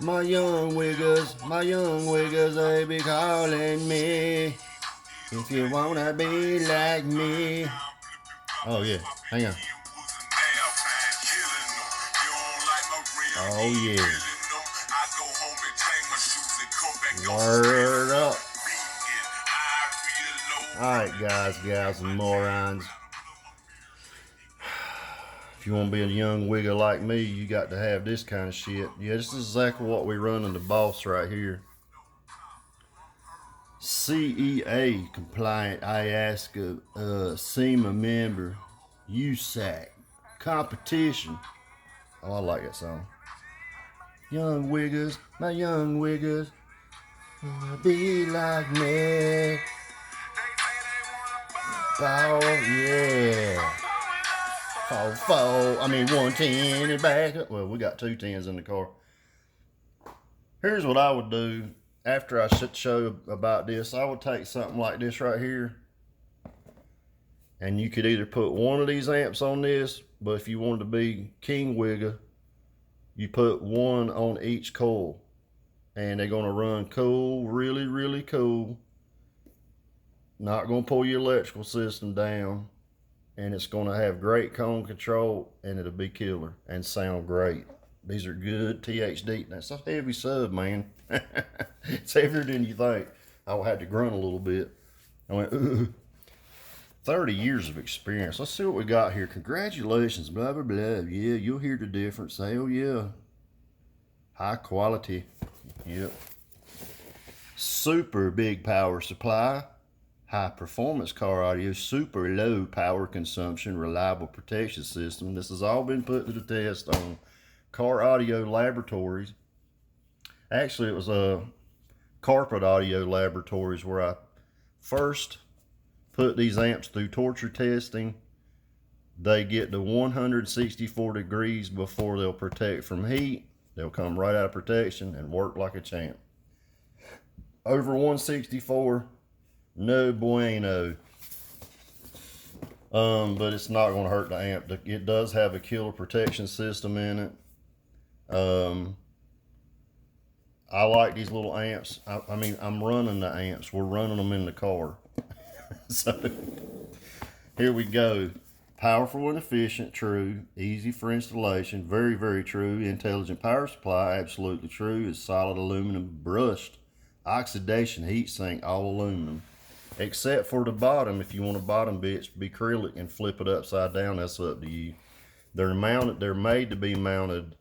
my young wiggers, they be calling me. If you wanna be like me. Oh yeah, hang on. Oh yeah. Word up. Alright guys, gals, and morons. If you want to be a young wigger like me, you got to have this kind of shit. Yeah, this is exactly what we run in the Boss right here. CEA compliant Iasca SEMA member USAC competition. Oh, I like that song. Young wiggers, my young wiggers, wanna be like me. Oh yeah. 110 and back up. Well, we got 210s in the car. Here's what I would do after I show about this. I would take something like this right here, and you could either put one of these amps on this, but if you wanted to be king wigger, you put one on each coil, and they're going to run cool, really, really cool. Not going to pull your electrical system down, and it's going to have great cone control, and it'll be killer and sound great. These are good THD. That's a heavy sub, man. It's heavier than you think. I had to grunt a little bit. I went, ugh. 30 years of experience. Let's see what we got here. Congratulations, blah, blah, blah. Yeah, you'll hear the difference. Hell yeah. High quality. Yep. Super big power supply. High performance car audio. Super low power consumption. Reliable protection system. This has all been put to the test on Car Audio Laboratories. Actually, it was Carpet Audio Laboratories where I first put these amps through torture testing. They get to 164 degrees before they'll protect from heat. They'll come right out of protection and work like a champ. Over 164, no bueno. But it's not going to hurt the amp. It does have a killer protection system in it. I like these little amps. I'm running the amps. We're running them in the car. So here we go. Powerful and efficient, true. Easy for installation, very, very true. Intelligent power supply, absolutely true. Is solid aluminum brushed. Oxidation heat sink, all aluminum. Except for the bottom. If you want a bottom bitch, be acrylic and flip it upside down, that's up to you. They're made to be mounted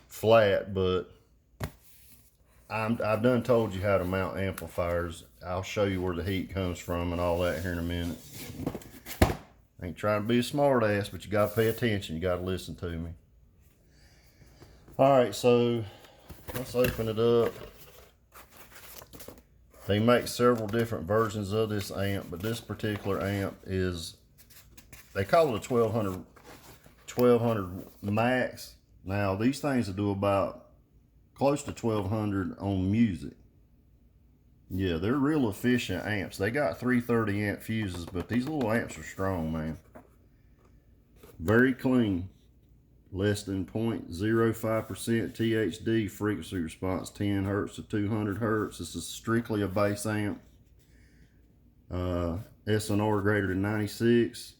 flat, but I've done told you how to mount amplifiers. I'll show you where the heat comes from and all that here in a minute. I ain't trying to be a smart ass, but you gotta pay attention. You gotta listen to me. Alright, so let's open it up. They make several different versions of this amp, but this particular amp is, they call it a 1200 max. Now these things will do about close to 1200 on music. Yeah, they're real efficient amps. They got 330 amp fuses, but these little amps are strong, man. Very clean. Less than 0.05% THD, frequency response 10 hertz to 200 hertz. This is strictly a bass amp. SNR greater than 96.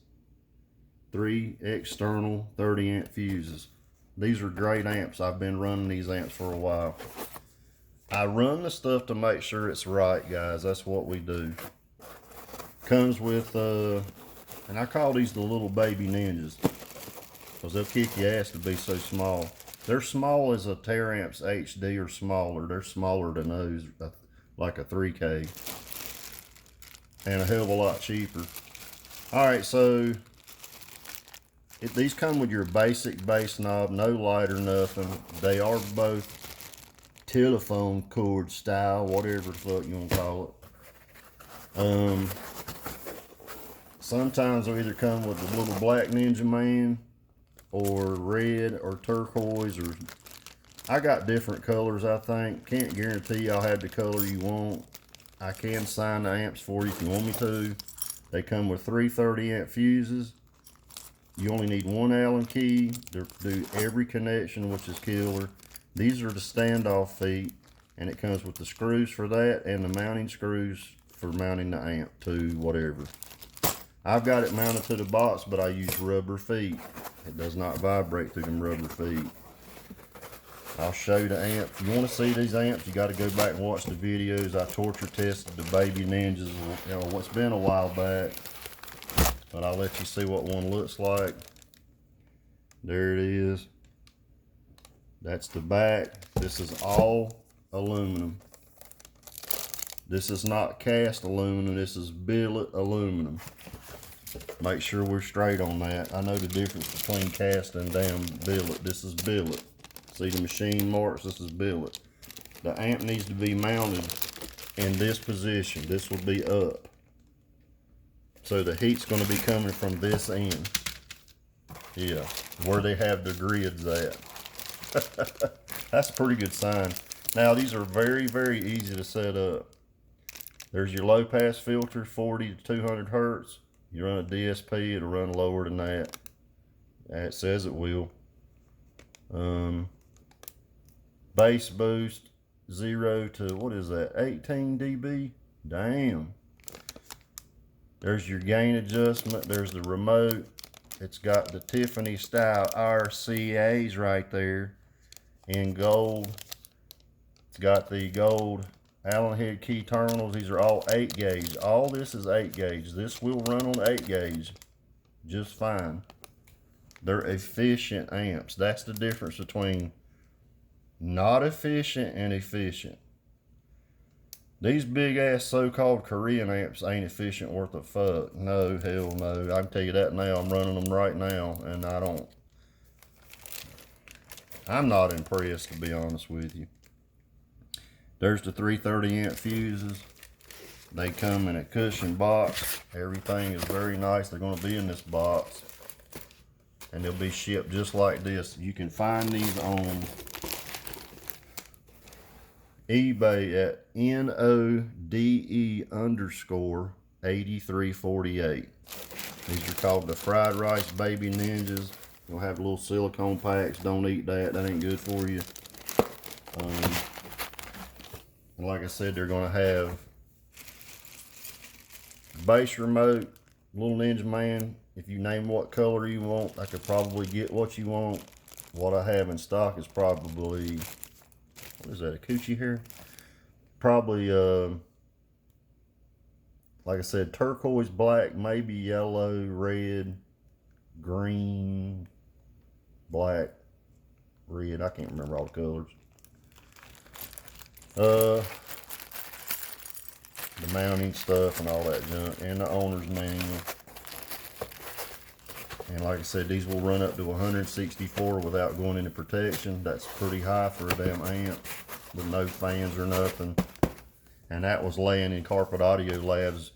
3 external 30 amp fuses. These are great amps. I've been running these amps for a while. I run the stuff to make sure it's right, guys. That's what we do. Comes with, and I call these the little baby ninjas, because they'll kick your ass to be so small. They're small as a Taramps HD or smaller. They're smaller than those, like a 3K. And a hell of a lot cheaper. Alright, so these come with your basic bass knob, no light or nothing. They are both telephone cord style, whatever the fuck you want to call it. Sometimes they either come with a little black Ninja Man or red or turquoise, or I got different colors. I think can't guarantee I'll have the color you want. I can sign the amps for you if you want me to. They come with 330 amp fuses. You only need one Allen key to do every connection, which is killer. These are the standoff feet, and it comes with the screws for that and the mounting screws for mounting the amp to whatever. I've got it mounted to the box, but I use rubber feet. It does not vibrate through them rubber feet. I'll show you the amp. If you want to see these amps, you got to go back and watch the videos. I torture tested the Baby Ninjas. You know, it's been a while back, but I'll let you see what one looks like. There it is. That's the back. This is all aluminum. This is not cast aluminum. This is billet aluminum. Make sure we're straight on that. I know the difference between cast and damn billet. This is billet. See the machine marks? This is billet. The amp needs to be mounted in this position. This will be up. So the heat's going to be coming from this end. Yeah, where they have the grids at. That's a pretty good sign. Now these are very, very easy to set up. There's your low pass filter, 40 to 200 hertz. You run a DSP, it'll run lower than that. It says it will. Bass boost, 0 to, what is that, 18 dB? Damn. There's your gain adjustment. There's the remote. It's got the Tiffany style RCAs right there in gold. It's got the gold Allen head key terminals. These are all 8 gauge. All this is 8 gauge. This will run on 8 gauge just fine. They're efficient amps. That's the difference between not efficient and efficient. These big ass so-called Korean amps ain't efficient worth a fuck. No, hell no. I can tell you that now. I'm running them right now, and I'm not impressed, to be honest with you. There's the 330 amp fuses. They come in a cushion box. Everything is very nice. They're going to be in this box, and they'll be shipped just like this. You can find these on eBay at NODE_8348. These are called the Fried Rice Baby Ninjas. You'll have little silicone packs. Don't eat that. That ain't good for you. And like I said, they're going to have bass remote, little Ninja Man. If you name what color you want, I could probably get what you want. What I have in stock is probably, what is that, a coochie hair? Probably, like I said, turquoise, black, maybe yellow, red, green, black, red. I can't remember all the colors. The mounting stuff and all that junk, and the owner's manual. And like I said, these will run up to 164 without going into protection. That's pretty high for a damn amp with no fans or nothing. And that was laying in Carpet Audio Labs,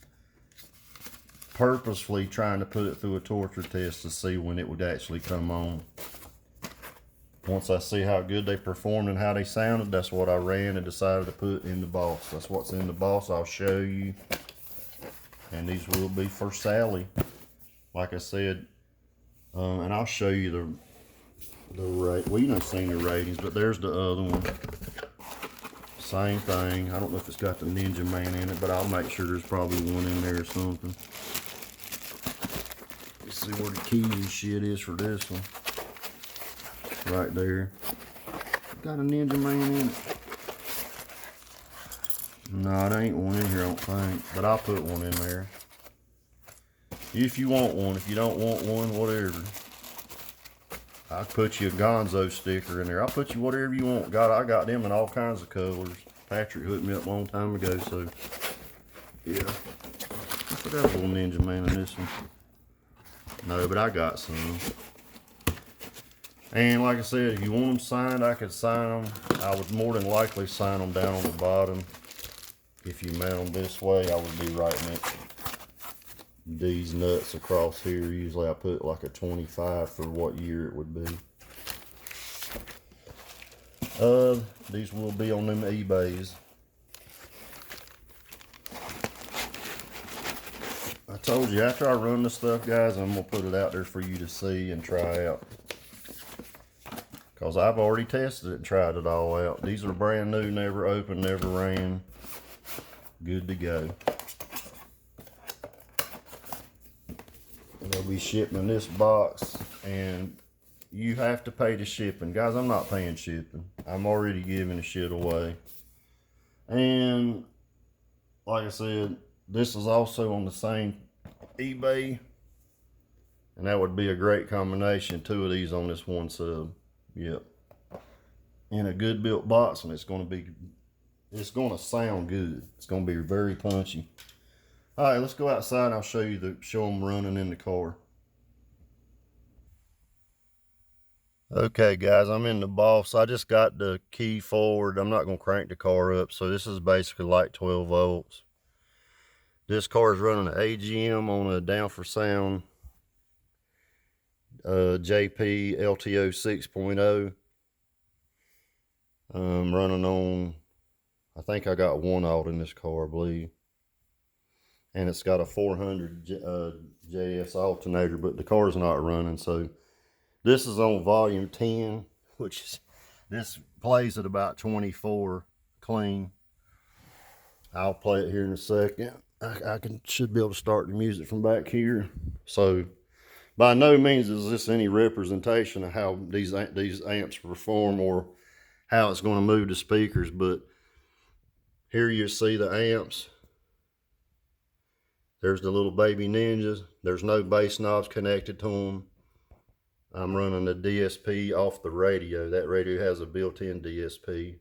purposefully trying to put it through a torture test to see when it would actually come on. Once I see how good they performed and how they sounded, that's what I ran and decided to put in the box. That's what's in the box. I'll show you. And these will be for Sally, like I said. And I'll show you the rate. Well, you've not seen the ratings, but there's the other one. Same thing. I don't know if it's got the Ninja Man in it, but I'll make sure there's probably one in there or something. Let's see where the keys and shit is for this one. Right there. Got a Ninja Man in it. No, it ain't one in here, I don't think. But I'll put one in there. If you want one. If you don't want one, whatever. I'll put you a Gonzo sticker in there. I'll put you whatever you want. God, I got them in all kinds of colors. Patrick hooked me up a long time ago, so yeah. I forgot a little Ninja Man in this one. No, but I got some. And like I said, if you want them signed, I could sign them. I would more than likely sign them down on the bottom. If you mount them this way, I would be writing it. These nuts across here. Usually I put like a 25 for what year it would be. These will be on them eBays. I told you, after I run the stuff, guys, I'm gonna put it out there for you to see and try out. because I've already tested it and tried it all out. These are brand new, never opened, never ran. Good to go. They'll be shipping this box, and you have to pay the shipping. Guys, I'm not paying shipping. I'm already giving the shit away. And like I said, this is also on the same eBay, and that would be a great combination. 2 of these on this one sub. Yep. In a good built box, and it's gonna sound good. It's gonna be very punchy. All right, let's go outside and I'll show them running in the car. Okay guys, I'm in the Boss. I just got the key forward. I'm not gonna crank the car up, so this is basically like 12 volts. This car is running an AGM on a Down for Sound JP LTO 6.0. Running on, I think I got 1 out in this car, I believe. And it's got a 400 JS alternator, but the car's not running. So this is on volume 10, which is, this plays at about 24 clean. I'll play it here in a second. Should be able to start the music from back here. So by no means is this any representation of how these amps perform or how it's going to move the speakers, but here you see the amps. There's the little baby Ninjas. There's no bass knobs connected to them. I'm running the DSP off the radio. That radio has a built-in DSP.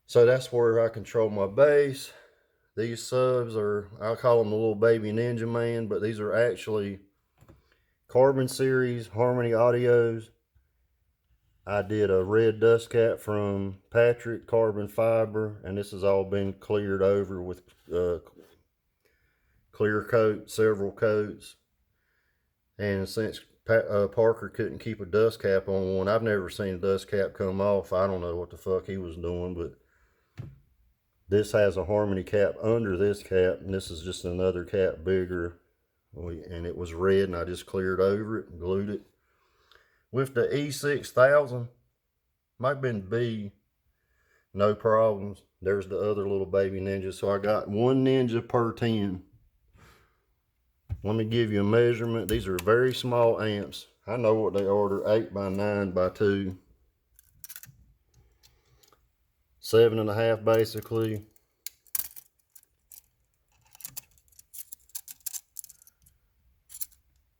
So that's where I control my bass. These subs are, I call them the little baby Ninja Man, but these are actually Carbon Series Harmony Audios. I did a red dust cap from Patrick Carbon Fiber, and this has all been cleared over with clear coat, several coats. And since Parker couldn't keep a dust cap on one, I've never seen a dust cap come off. I don't know what the fuck he was doing, but this has a Harmony cap under this cap, and this is just another cap bigger. And it was red, and I just cleared over it and glued it. With the E6000, might have been B, no problems. There's the other little baby Ninja. So I got 1 Ninja per 10. Let me give you a measurement. These are very small amps. I know what they order, 8x9x2. 7.5 basically.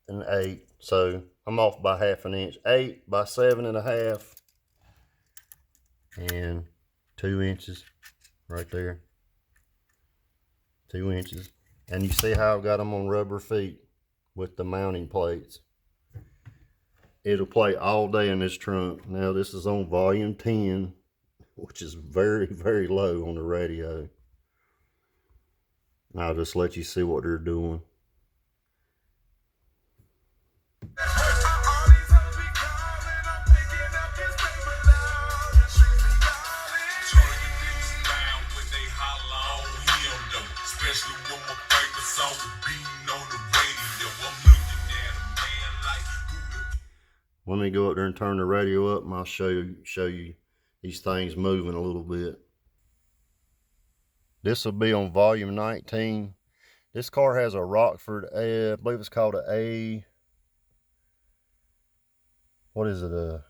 And 8. So I'm off by 1/2 inch. 8 by 7.5. And 2 inches right there. 2 inches. And you see how I've got them on rubber feet with the mounting plates. It'll play all day in this trunk. Now this is on volume 10, which is very, very low on the radio. I'll just let you see what they're doing. Let me go up there and turn the radio up, and I'll show you these things moving a little bit. This will be on volume 19. This car has a Rockford, I believe it's called what is it,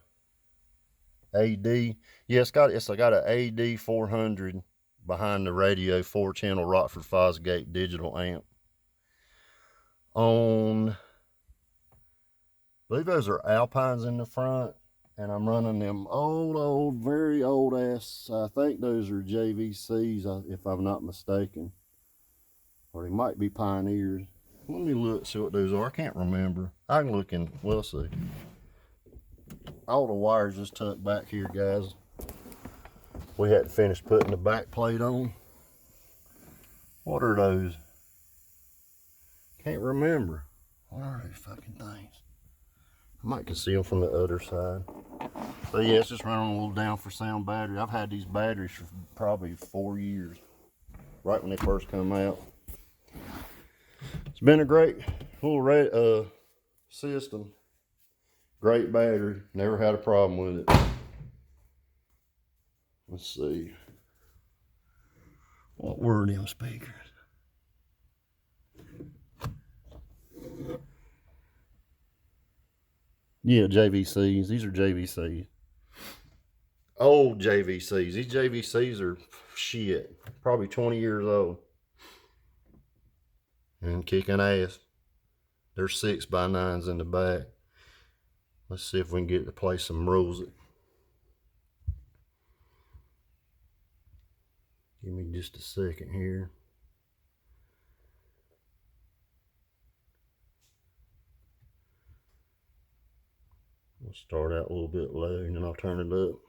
AD? Yeah, it's got an AD 400 behind the radio, 4-channel Rockford Fosgate digital amp. I believe those are Alpines in the front, and I'm running them old, very old ass, I think those are JVCs, if I'm not mistaken. Or they might be Pioneers. Let me look, see what those are. I can't remember. I can look and we'll see. All the wires just tucked back here, guys. We hadn't finished putting the back plate on. What are those? Can't remember. What are these fucking things? I might can see them from the other side. So yeah, it's just running a little Down for Sound battery. I've had these batteries for probably 4 years, right when they first come out. It's been a great little system. Great battery. Never had a problem with it. Let's see. What were them speakers? Yeah, JVCs. These are JVCs. Old JVCs. These JVCs are shit. Probably 20 years old. And kicking ass. There's 6x9s in the back. Let's see if we can get it to play some rules. Give me just a second here. We'll start out a little bit low and then I'll turn it up.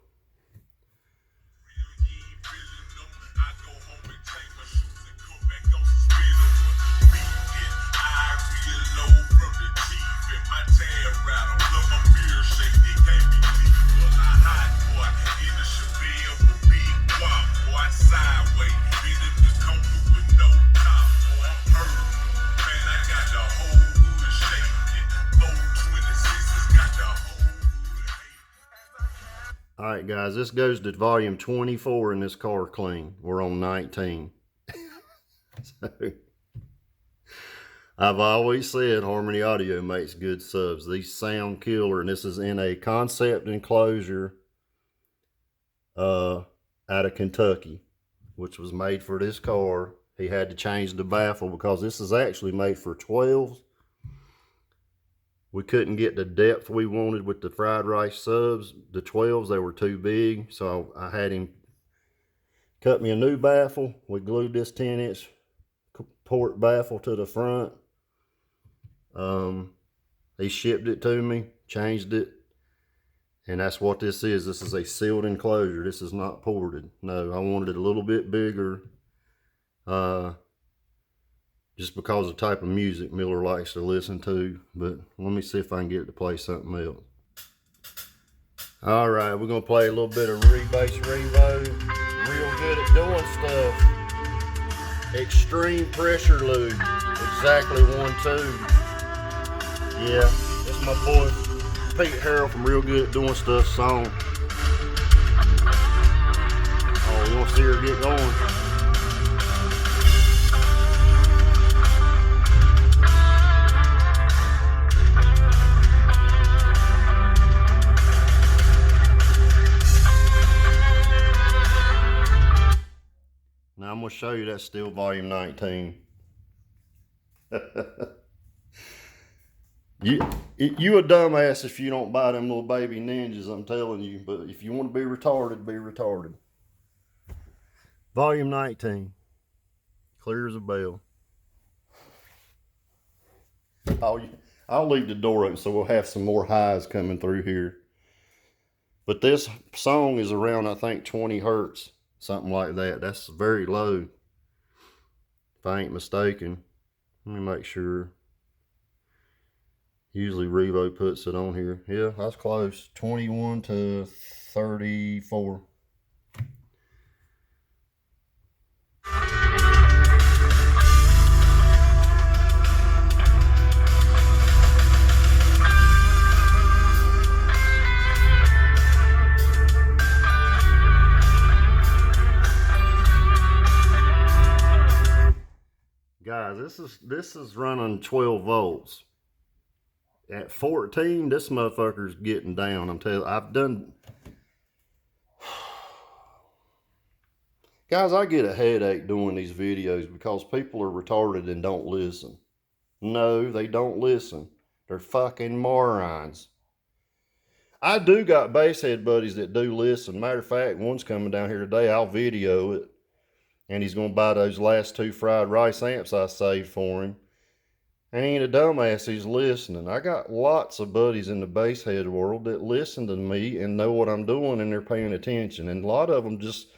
Alright guys, this goes to volume 24 in this car clean. We're on 19. So, I've always said Harmony Audio makes good subs. These sound killer, and this is in a concept enclosure out of Kentucky, which was made for this car. He had to change the baffle because this is actually made for 12s. We couldn't get the depth we wanted with the fried rice subs. The 12s, they were too big. So I had him cut me a new baffle. We glued this 10-inch port baffle to the front. He shipped it to me, changed it. And that's what this is. This is a sealed enclosure. This is not ported. No, I wanted it a little bit bigger. Just because of the type of music Miller likes to listen to. But let me see if I can get it to play something else. Alright, we're going to play a little bit of Rebass Revo. Real good at doing stuff. Extreme Pressure Lube. Exactly 1-2. Yeah, that's my boy Pete Harrell from Real Good at Doing Stuff song. Oh, you want to see her get going? Now I'm going to show you that's still volume 19. You a dumbass if you don't buy them little baby ninjas, I'm telling you. But if you want to be retarded, be retarded. Volume 19. Clear as a bell. I'll leave the door open so we'll have some more highs coming through here. But this song is around, I think, 20 hertz. Something like that. That's very low. If I ain't mistaken. Let me make sure. Usually Revo puts it on here. Yeah, that's close. 21 to 34. Guys, this is running 12 volts. At 14, this motherfucker's getting down. I'm telling you, I've done. Guys, I get a headache doing these videos because people are retarded and don't listen. No, they don't listen. They're fucking morons. I do got basshead buddies that do listen. Matter of fact, one's coming down here today. I'll video it. And he's going to buy those last 2 fried rice amps I saved for him. And he ain't a dumbass, he's listening. I got lots of buddies in the basshead world that listen to me and know what I'm doing and they're paying attention. And a lot of them just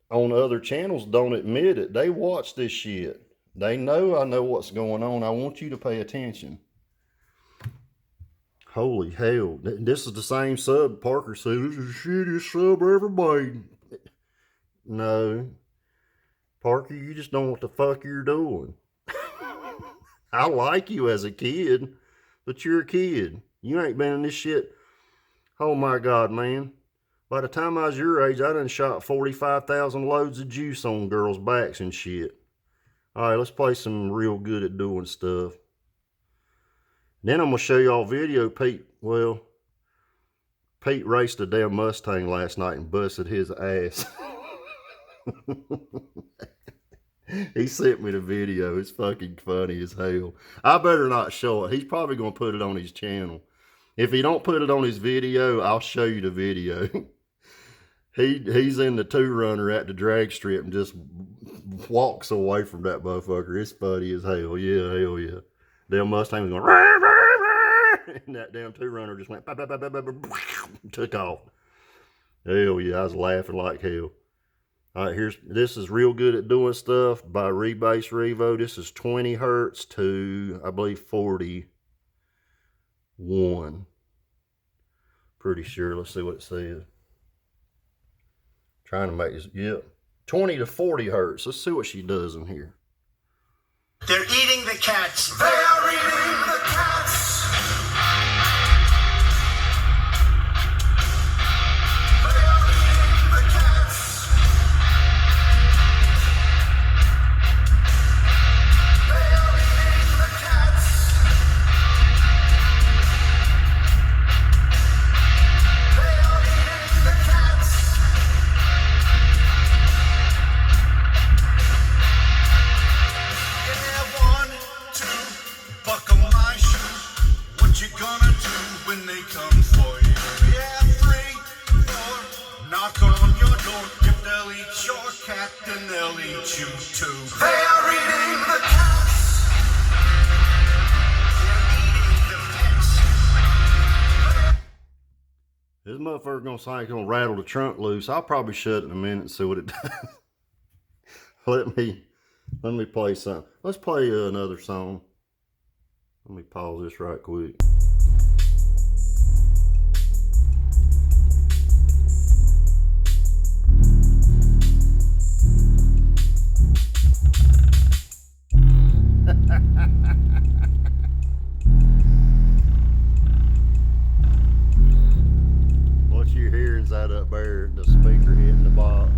on other channels don't admit it. They watch this shit. They know I know what's going on. I want you to pay attention. Holy hell. This is the same sub Parker said. This is the shittiest sub I ever made. No. Parker, you just don't know what the fuck you're doing. I like you as a kid, but you're a kid. You ain't been in this shit. Oh my God, man. By the time I was your age, I done shot 45,000 loads of juice on girls' backs and shit. All right, let's play some Real Good at Doing Stuff. Then I'm going to show y'all video Pete raced a damn Mustang last night and busted his ass. He sent me the video. It's fucking funny as hell. I better not show it. He's probably going to put it on his channel. If he don't put it on his video, I'll show you the video. He's in the 2-runner at the drag strip and just walks away from that motherfucker. It's funny as hell. Yeah, hell yeah. Damn Mustang was going, rah, rah, rah, and that damn 2-runner just went, bah, bah, bah, bah, bah, bah, took off. Hell yeah, I was laughing like hell. All right, this is Real Good at Doing Stuff by Rebase Revo. This is 20 hertz to, I believe, 41. Pretty sure. Let's see what it says. Trying to make this, yep. 20 to 40 hertz. Let's see what she does in here. They're eating the cats. They are eating the cats. They are eating the cats. They are eating the cats. They are eating the cats. Buckle my shoe. What you gonna do when they come for you? Yeah, 3, 4, knock on your door. If they'll eat your cat, then they'll eat you too. They are eating the cats. They're eating the pets. This motherfucker gonna say it's gonna rattle the trunk loose. I'll probably shut it in a minute and see what it does. Let me play something. Let's play another song. Let me pause this right quick. What you're hearing is that up there, the speaker hitting the box.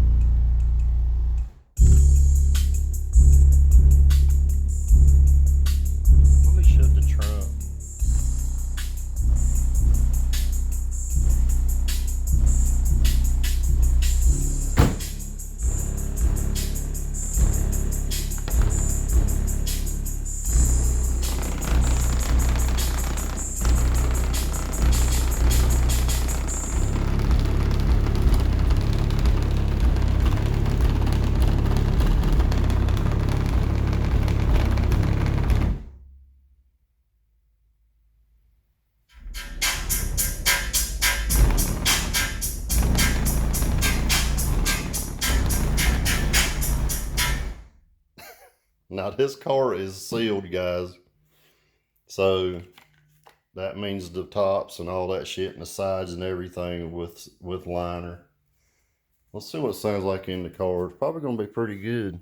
Now this car is sealed, guys. So that means the tops and all that shit and the sides and everything with liner. Let's see what it sounds like in the car. It's probably gonna be pretty good.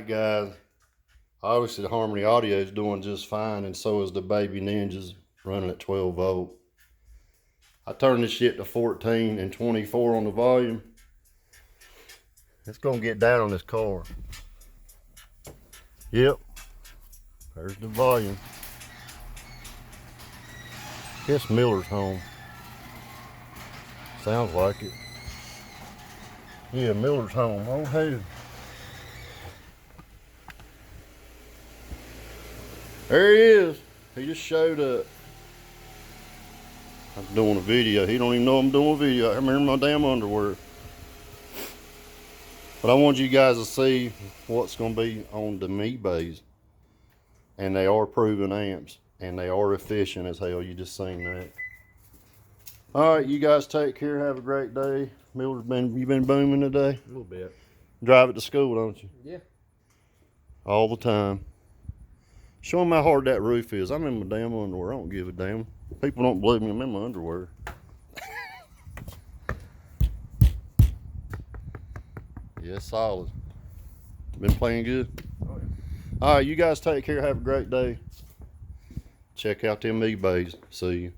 right, guys. Obviously, the Harmony Audio is doing just fine, and so is the Baby Ninjas running at 12 volt. I turned this shit to 14 and 24 on the volume. It's gonna get down on this car. Yep, there's the volume. Guess Miller's home. Sounds like it. Yeah, Miller's home. Oh, hey. There he is. He just showed up. I'm doing a video. He don't even know I'm doing a video. I'm in my damn underwear. But I want you guys to see what's going to be on the Me Bays. And they are proven amps. And they are efficient as hell. You just seen that. Alright, you guys take care. Have a great day. Miller's you been booming today? A little bit. Drive it to school, don't you? Yeah. All the time. Show them how hard that roof is. I'm in my damn underwear. I don't give a damn. People don't believe me. I'm in my underwear. Yeah, solid. Been playing good? Oh, yeah. All right, you guys take care. Have a great day. Check out them eBays. See you.